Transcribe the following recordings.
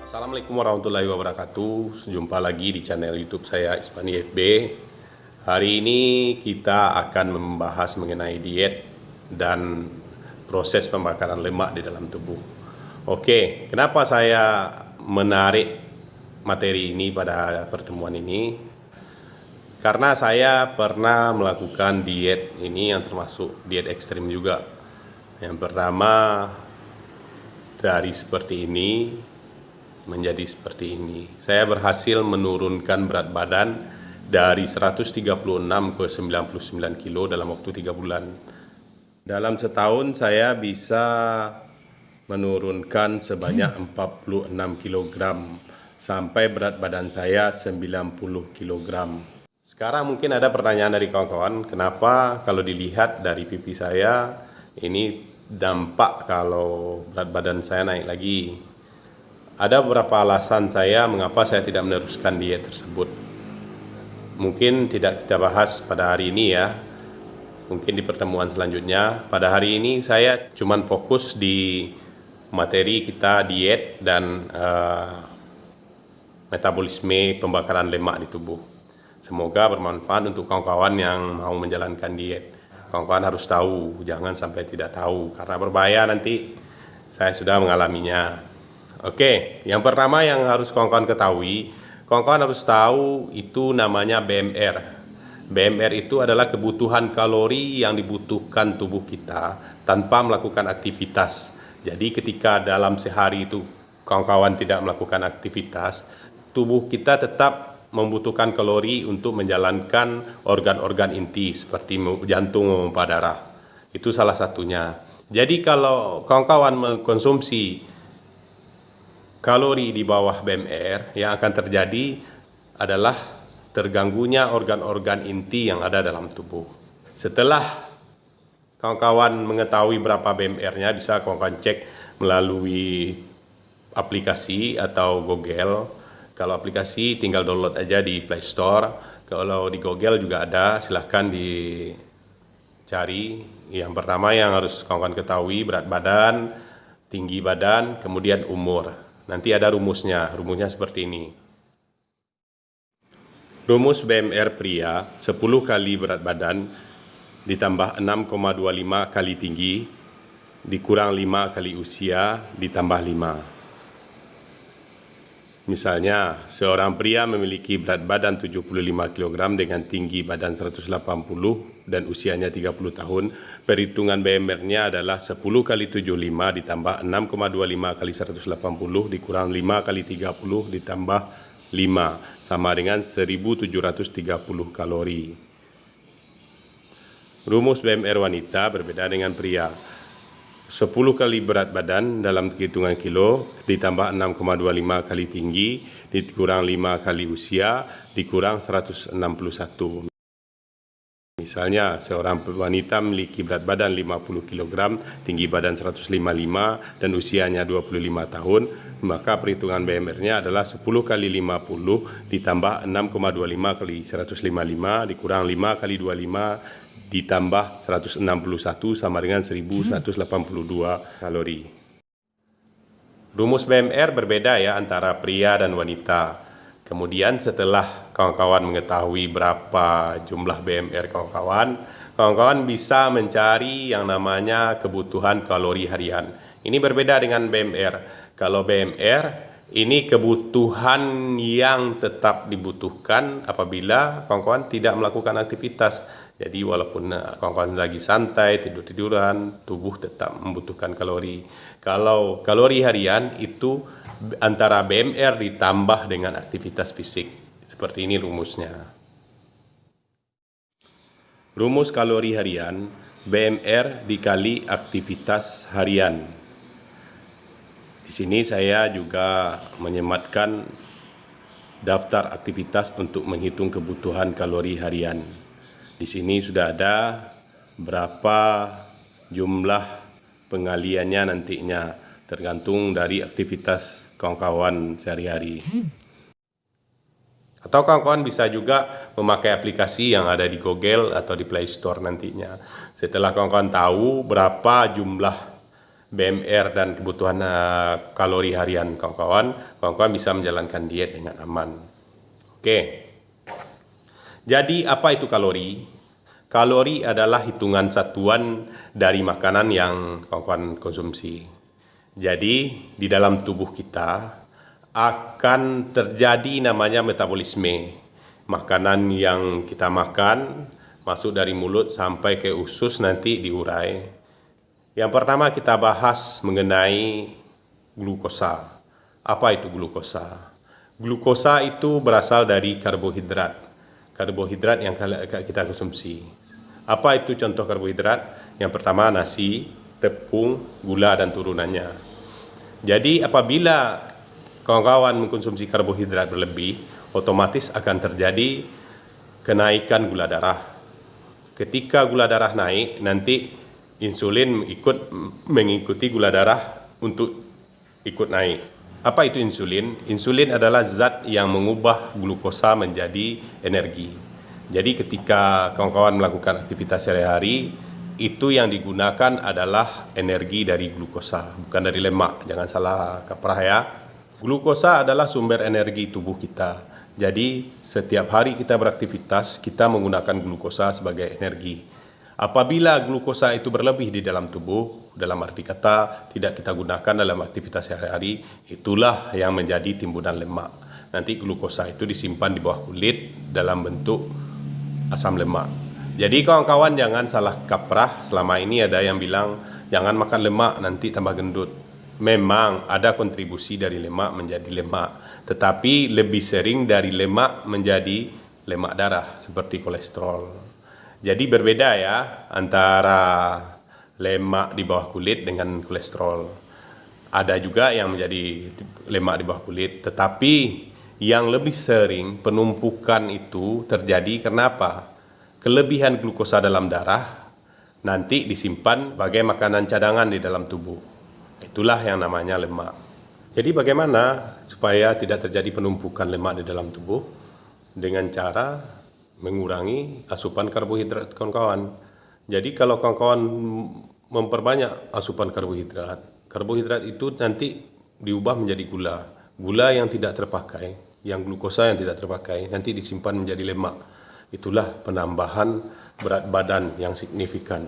Assalamualaikum warahmatullahi wabarakatuh. Jumpa lagi di channel YouTube saya Ismani FB. Hari ini kita akan membahas mengenai diet dan proses pembakaran lemak di dalam tubuh. Oke, kenapa saya menarik materi ini pada pertemuan ini? Karena saya pernah melakukan diet ini yang termasuk diet ekstrim juga. Yang pertama dari seperti ini menjadi seperti ini. Saya berhasil menurunkan berat badan dari 136 ke 99 kilo dalam waktu 3 bulan. Dalam setahun saya bisa menurunkan sebanyak 46 kilogram sampai berat badan saya 90 kilogram. Sekarang mungkin ada pertanyaan dari kawan-kawan, kenapa kalau dilihat dari pipi saya ini dampak kalau berat badan saya naik lagi? Ada beberapa alasan saya mengapa saya tidak meneruskan diet tersebut. Mungkin tidak kita bahas pada hari ini ya. Mungkin di pertemuan selanjutnya. Pada hari ini saya cuman fokus di materi kita diet dan metabolisme pembakaran lemak di tubuh. Semoga bermanfaat untuk kawan-kawan yang mau menjalankan diet. Kawan-kawan harus tahu, jangan sampai tidak tahu karena berbahaya nanti. Saya sudah mengalaminya. Oke, yang pertama yang harus kawan-kawan ketahui, kawan-kawan harus tahu itu namanya BMR. BMR itu adalah kebutuhan kalori yang dibutuhkan tubuh kita tanpa melakukan aktivitas. Jadi ketika dalam sehari itu kawan-kawan tidak melakukan aktivitas, tubuh kita tetap membutuhkan kalori untuk menjalankan organ-organ inti seperti jantung memompa darah. Itu salah satunya. Jadi kalau kawan-kawan mengkonsumsi kalori di bawah BMR, yang akan terjadi adalah terganggunya organ-organ inti yang ada dalam tubuh. Setelah kawan-kawan mengetahui berapa BMR-nya, bisa kawan-kawan cek melalui aplikasi atau Google. Kalau aplikasi tinggal download aja di Play Store. Kalau di Google juga ada, silahkan dicari. Yang pertama yang harus kawan-kawan ketahui berat badan, tinggi badan, kemudian umur. Nanti ada rumusnya seperti ini. Rumus BMR pria, 10 kali berat badan ditambah 6,25 kali tinggi dikurang 5 kali usia ditambah 5. Misalnya, seorang pria memiliki berat badan 75 kg dengan tinggi badan 180 dan usianya 30 tahun. Perhitungan BMR-nya adalah 10 kali 75 ditambah 6,25 kali 180 dikurang 5 kali 30 ditambah 5 sama dengan 1730 kalori. Rumus BMR wanita berbeda dengan pria. 10 kali berat badan dalam hitungan kilo ditambah 6,25 kali tinggi dikurang 5 kali usia dikurang 161. Misalnya seorang wanita memiliki berat badan 50 kg, tinggi badan 155 dan usianya 25 tahun, maka perhitungan BMR-nya adalah 10 kali 50 ditambah 6,25 kali 155 dikurang 5 kali 25 ditambah 161 sama dengan 1182 kalori. Rumus BMR berbeda ya antara pria dan wanita. Kemudian setelah kawan-kawan mengetahui berapa jumlah BMR kawan-kawan bisa mencari yang namanya kebutuhan kalori harian. Ini berbeda dengan BMR. Kalau BMR ini kebutuhan yang tetap dibutuhkan apabila kawan-kawan tidak melakukan aktivitas. Jadi walaupun kawan-kawan lagi santai, tidur-tiduran, tubuh tetap membutuhkan kalori. Kalau kalori harian itu antara BMR ditambah dengan aktivitas fisik. Seperti ini rumusnya. Rumus kalori harian, BMR dikali aktivitas harian. Di sini saya juga menyematkan daftar aktivitas untuk menghitung kebutuhan kalori harian. Di sini sudah ada berapa jumlah pengaliannya nantinya, tergantung dari aktivitas kawan-kawan sehari-hari. Atau kawan-kawan bisa juga memakai aplikasi yang ada di Google atau di Play Store nantinya. Setelah kawan-kawan tahu berapa jumlah BMR dan kebutuhan kalori harian kawan-kawan bisa menjalankan diet dengan aman. Oke. Jadi apa itu kalori? Kalori adalah hitungan satuan dari makanan yang kawan-kawan konsumsi. Jadi di dalam tubuh kita akan terjadi namanya metabolisme. Makanan yang kita makan masuk dari mulut sampai ke usus nanti diurai. Yang pertama kita bahas mengenai glukosa. Apa itu glukosa? Glukosa itu berasal dari karbohidrat. Karbohidrat yang kita konsumsi. Apa itu contoh karbohidrat? Yang pertama nasi, tepung, gula dan turunannya. Jadi apabila kawan-kawan mengkonsumsi karbohidrat berlebih, otomatis akan terjadi kenaikan gula darah. Ketika gula darah naik, nanti insulin mengikuti gula darah untuk ikut naik. Apa itu insulin? Insulin adalah zat yang mengubah glukosa menjadi energi. Jadi ketika kawan-kawan melakukan aktivitas sehari-hari, itu yang digunakan adalah energi dari glukosa, bukan dari lemak. Jangan salah kaprah ya. Glukosa adalah sumber energi tubuh kita. Jadi setiap hari kita beraktivitas, kita menggunakan glukosa sebagai energi. Apabila glukosa itu berlebih di dalam tubuh, dalam arti kata tidak kita gunakan dalam aktivitas sehari-hari, itulah yang menjadi timbunan lemak. Nanti glukosa itu disimpan di bawah kulit dalam bentuk asam lemak. Jadi kawan-kawan jangan salah kaprah. Selama ini ada yang bilang jangan makan lemak nanti tambah gendut. Memang ada kontribusi dari lemak menjadi lemak, tetapi lebih sering dari lemak menjadi lemak darah seperti kolesterol. Jadi berbeda ya antara lemak di bawah kulit dengan kolesterol. Ada juga yang menjadi lemak di bawah kulit, tetapi yang lebih sering penumpukan itu terjadi kenapa? Kelebihan glukosa dalam darah nanti disimpan sebagai makanan cadangan di dalam tubuh. Itulah yang namanya lemak. Jadi bagaimana supaya tidak terjadi penumpukan lemak di dalam tubuh? Dengan cara mengurangi asupan karbohidrat kawan-kawan. Jadi kalau kawan-kawan memperbanyak asupan karbohidrat itu nanti diubah menjadi gula. Gula yang tidak terpakai, yang glukosa yang tidak terpakai, nanti disimpan menjadi lemak. Itulah penambahan berat badan yang signifikan.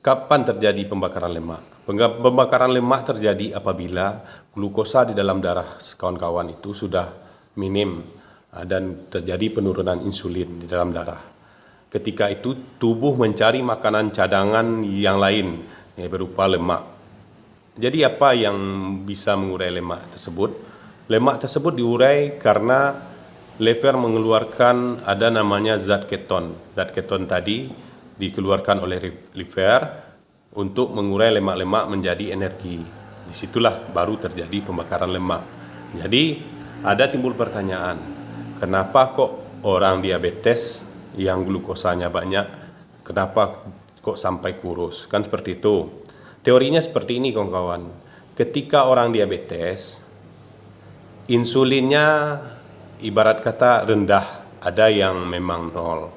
Kapan terjadi pembakaran lemak? Pembakaran lemak terjadi apabila glukosa di dalam darah kawan-kawan itu sudah minim dan terjadi penurunan insulin di dalam darah. Ketika itu tubuh mencari makanan cadangan yang lain berupa lemak. Jadi apa yang bisa mengurai lemak tersebut? Lemak tersebut diurai karena liver mengeluarkan ada namanya zat keton. Zat keton tadi dikeluarkan oleh liver untuk mengurai lemak-lemak menjadi energi. Disitulah baru terjadi pembakaran lemak. Jadi ada timbul pertanyaan, kenapa kok orang diabetes yang glukosanya banyak, kenapa kok sampai kurus? Kan seperti itu. Teorinya seperti ini kawan-kawan. Ketika orang diabetes, insulinnya ibarat kata rendah, ada yang memang nol.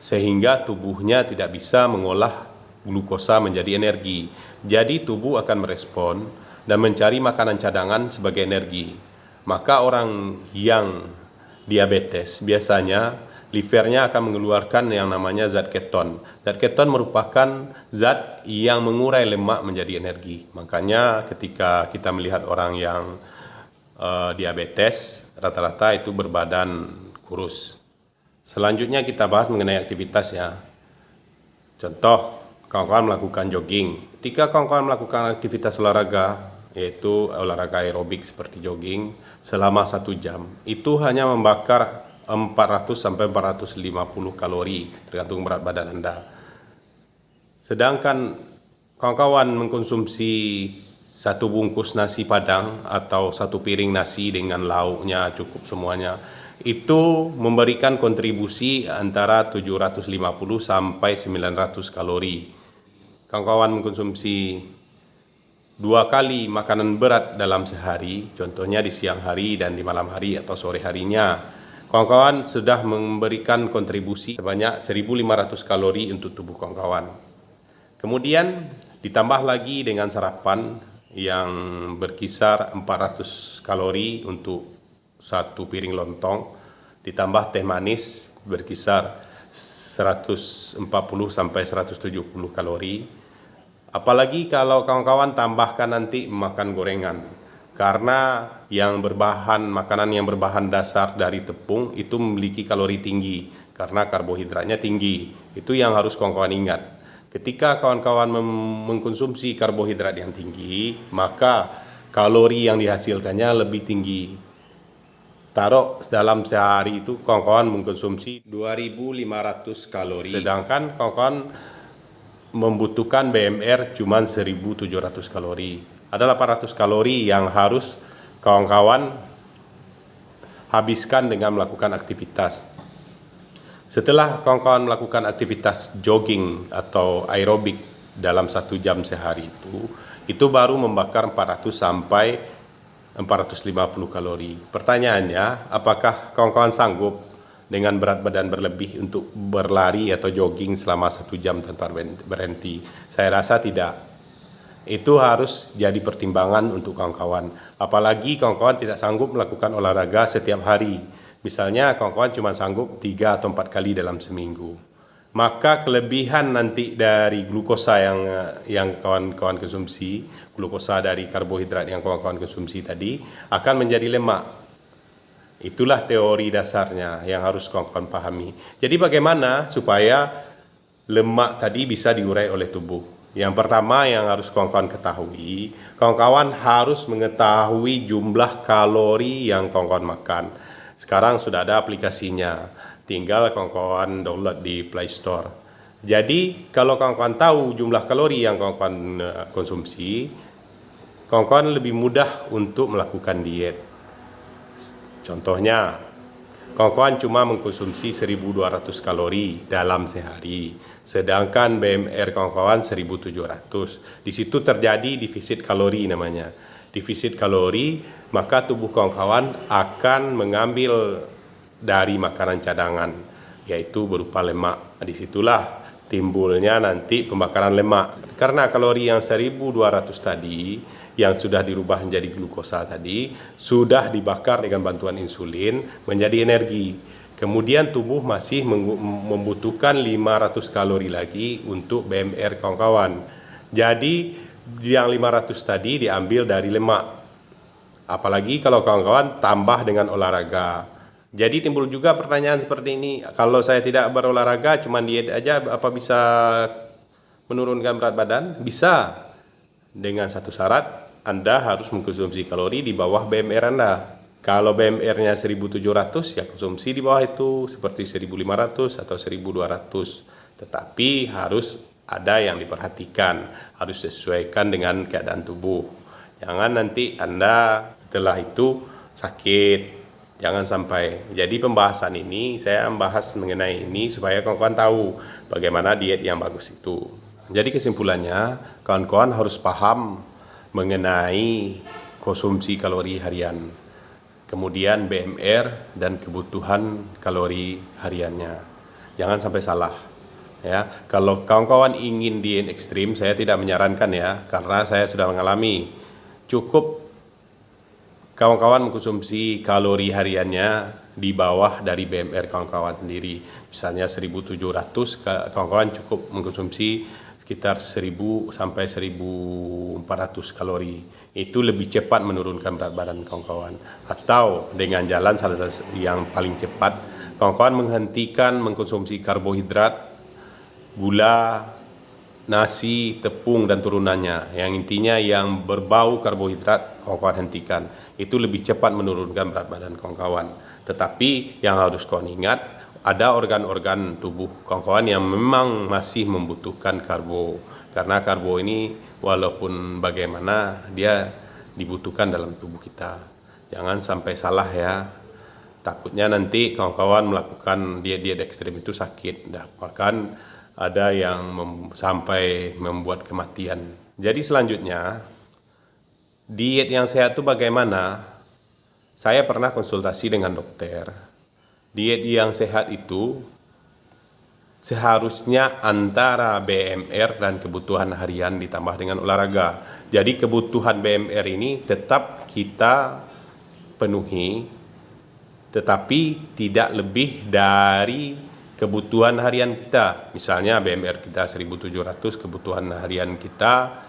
Sehingga tubuhnya tidak bisa mengolah glukosa menjadi energi. Jadi tubuh akan merespon dan mencari makanan cadangan sebagai energi. Maka orang yang diabetes biasanya livernya akan mengeluarkan yang namanya zat keton. Zat keton merupakan zat yang mengurai lemak menjadi energi. Makanya ketika kita melihat orang yang diabetes, rata-rata itu berbadan kurus. Selanjutnya kita bahas mengenai aktivitas ya. Contoh, kawan-kawan melakukan jogging. Ketika kawan-kawan melakukan aktivitas olahraga, yaitu olahraga aerobik seperti jogging selama 1 jam, itu hanya membakar 400 sampai 450 kalori tergantung berat badan Anda. Sedangkan kawan-kawan mengkonsumsi 1 bungkus nasi padang atau 1 piring nasi dengan lauknya cukup semuanya, itu memberikan kontribusi antara 750 sampai 900 kalori. Kawan-kawan mengkonsumsi 2 kali makanan berat dalam sehari, contohnya di siang hari dan di malam hari atau sore harinya, kawan-kawan sudah memberikan kontribusi sebanyak 1.500 kalori untuk tubuh kawan-kawan. Kemudian Ditambah lagi dengan sarapan yang berkisar 400 kalori untuk satu piring lontong, ditambah teh manis berkisar 140 sampai 170 kalori. Apalagi kalau kawan-kawan tambahkan nanti makan gorengan, karena makanan yang berbahan dasar dari tepung itu memiliki kalori tinggi karena karbohidratnya tinggi. Itu yang harus kawan-kawan ingat. Ketika kawan-kawan mengkonsumsi karbohidrat yang tinggi, maka kalori yang dihasilkannya lebih tinggi. Taruh dalam sehari itu kawan-kawan mengkonsumsi 2.500 kalori, sedangkan kawan-kawan membutuhkan BMR cuma 1.700 kalori. Ada 800 kalori yang harus kawan-kawan habiskan dengan melakukan aktivitas. Setelah kawan-kawan melakukan aktivitas jogging atau aerobik dalam 1 jam sehari itu baru membakar 400 sampai 450 kalori. Pertanyaannya, apakah kawan-kawan sanggup dengan berat badan berlebih untuk berlari atau jogging selama 1 jam tanpa berhenti? Saya rasa tidak. Itu harus jadi pertimbangan untuk kawan-kawan. Apalagi kawan-kawan tidak sanggup melakukan olahraga setiap hari. Misalnya kawan-kawan cuma sanggup 3 atau 4 kali dalam seminggu. Maka kelebihan nanti dari glukosa yang kawan-kawan konsumsi, glukosa dari karbohidrat yang kawan-kawan konsumsi tadi akan menjadi lemak. Itulah teori dasarnya yang harus kawan-kawan pahami. Jadi bagaimana supaya lemak tadi bisa diurai oleh tubuh? Yang pertama yang harus kawan-kawan ketahui, kawan-kawan harus mengetahui jumlah kalori yang kawan-kawan makan. Sekarang sudah ada aplikasinya, tinggal kawan-kawan download di Play Store. Jadi kalau kawan-kawan tahu jumlah kalori yang kawan-kawan konsumsi, kawan-kawan lebih mudah untuk melakukan diet. Contohnya, kawan-kawan cuma mengkonsumsi 1.200 kalori dalam sehari, sedangkan BMR kawan-kawan 1.700. Di situ terjadi defisit kalori namanya. Defisit kalori, maka tubuh kawan-kawan akan mengambil dari makanan cadangan, yaitu berupa lemak. Disitulah timbulnya nanti pembakaran lemak. Karena kalori yang 1.200 tadi, yang sudah dirubah menjadi glukosa tadi, sudah dibakar dengan bantuan insulin menjadi energi. Kemudian tubuh masih membutuhkan 500 kalori lagi untuk BMR kawan-kawan. Jadi yang 500 tadi diambil dari lemak. Apalagi kalau kawan-kawan tambah dengan olahraga. Jadi timbul juga pertanyaan seperti ini, kalau saya tidak berolahraga cuma diet aja, apa bisa menurunkan berat badan? Bisa. Dengan satu syarat, Anda harus mengkonsumsi kalori di bawah BMR Anda. Kalau BMR-nya 1.700, ya konsumsi di bawah itu seperti 1.500 atau 1.200. Tetapi harus ada yang diperhatikan, harus sesuaikan dengan keadaan tubuh. Jangan nanti Anda setelah itu sakit, jangan sampai. Jadi pembahasan ini saya membahas mengenai ini supaya kawan-kawan tahu bagaimana diet yang bagus itu. Jadi kesimpulannya, kawan-kawan harus paham mengenai konsumsi kalori harian, kemudian BMR dan kebutuhan kalori hariannya. Jangan sampai salah. Ya, kalau kawan-kawan ingin diet ekstrim, saya tidak menyarankan ya, karena saya sudah mengalami. Cukup kawan-kawan mengkonsumsi kalori hariannya di bawah dari BMR kawan-kawan sendiri. Misalnya 1.700, kawan-kawan cukup mengkonsumsi sekitar 1.000 sampai 1.400 kalori. Itu lebih cepat menurunkan berat badan kawan-kawan. Atau dengan jalan yang paling cepat, kawan-kawan menghentikan mengkonsumsi karbohidrat, gula, nasi, tepung dan turunannya. Yang intinya yang berbau karbohidrat kawan-kawan hentikan. Itu lebih cepat menurunkan berat badan kawan-kawan. Tetapi yang harus kawan ingat, ada organ-organ tubuh kawan-kawan yang memang masih membutuhkan karbo. Karena karbo ini walaupun bagaimana dia dibutuhkan dalam tubuh kita. Jangan sampai salah ya. Takutnya nanti kawan-kawan melakukan diet-diet ekstrim itu sakit. Bahkan ada yang sampai membuat kematian. Jadi selanjutnya, diet yang sehat itu bagaimana? Saya pernah konsultasi dengan dokter. Diet yang sehat itu seharusnya antara BMR dan kebutuhan harian ditambah dengan olahraga. Jadi kebutuhan BMR ini tetap kita penuhi, tetapi tidak lebih dari kebutuhan harian kita. Misalnya BMR kita 1.700, kebutuhan harian kita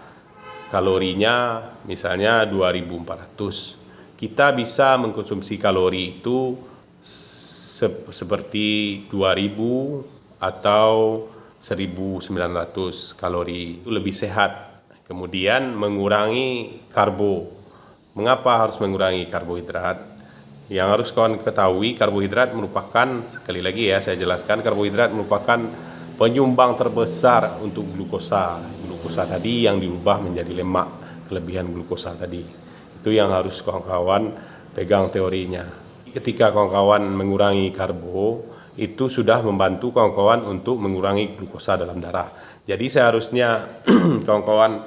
kalorinya misalnya 2.400. Kita bisa mengkonsumsi kalori itu seperti 2.000 atau 1.900 kalori. Itu lebih sehat. Kemudian mengurangi karbo. Mengapa harus mengurangi karbohidrat? Yang harus kawan ketahui, karbohidrat merupakan, sekali lagi ya saya jelaskan, karbohidrat merupakan penyumbang terbesar untuk glukosa. Glukosa tadi yang diubah menjadi lemak, kelebihan glukosa tadi. Itu yang harus kawan-kawan pegang teorinya. Ketika kawan-kawan mengurangi karbo, itu sudah membantu kawan-kawan untuk mengurangi glukosa dalam darah. Jadi seharusnya kawan-kawan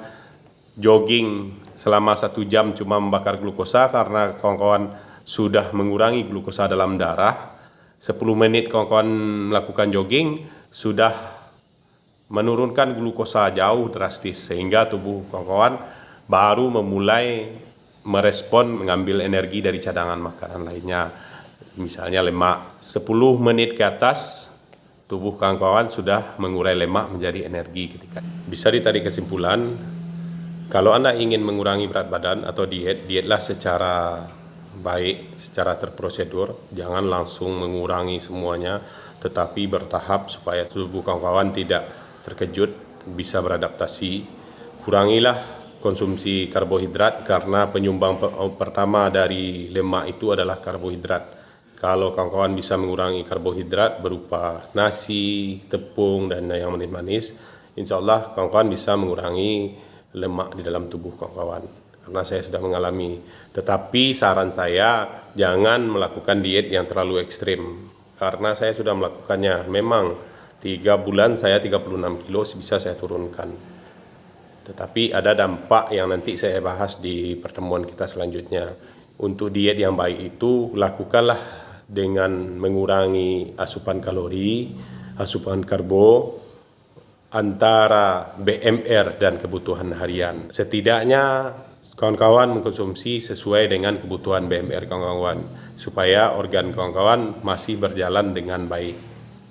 jogging selama 1 jam cuma membakar glukosa karena kawan-kawan sudah mengurangi glukosa dalam darah. 10 menit kawan-kawan melakukan jogging sudah menurunkan glukosa jauh drastis, sehingga tubuh kawan-kawan baru memulai merespon mengambil energi dari cadangan makanan lainnya, misalnya lemak. 10 menit ke atas tubuh kawan-kawan sudah mengurai lemak menjadi energi ketika. Bisa ditarik kesimpulan, kalau Anda ingin mengurangi berat badan atau dietlah secara baik, secara terprosedur, jangan langsung mengurangi semuanya, tetapi bertahap supaya tubuh kawan-kawan tidak terkejut, bisa beradaptasi. Kurangilah konsumsi karbohidrat karena penyumbang pertama dari lemak itu adalah karbohidrat. Kalau kawan-kawan bisa mengurangi karbohidrat berupa nasi, tepung, dan yang manis-manis, insya Allah kawan-kawan bisa mengurangi lemak di dalam tubuh kawan-kawan. Karena saya sudah mengalami. Tetapi saran saya, jangan melakukan diet yang terlalu ekstrim. Karena saya sudah melakukannya. Memang 3 bulan saya 36 kilo bisa saya turunkan. Tetapi ada dampak yang nanti saya bahas di pertemuan kita selanjutnya. Untuk diet yang baik itu, lakukanlah dengan mengurangi asupan kalori, asupan karbo, antara BMR dan kebutuhan harian. Setidaknya kawan-kawan mengkonsumsi sesuai dengan kebutuhan BMR kawan-kawan, supaya organ kawan-kawan masih berjalan dengan baik.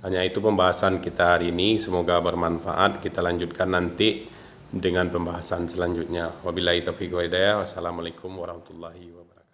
Hanya itu pembahasan kita hari ini, semoga bermanfaat. Kita lanjutkan nanti dengan pembahasan selanjutnya. Wabillahi taufiq wa hidayah. Wassalamualaikum warahmatullahi wabarakatuh.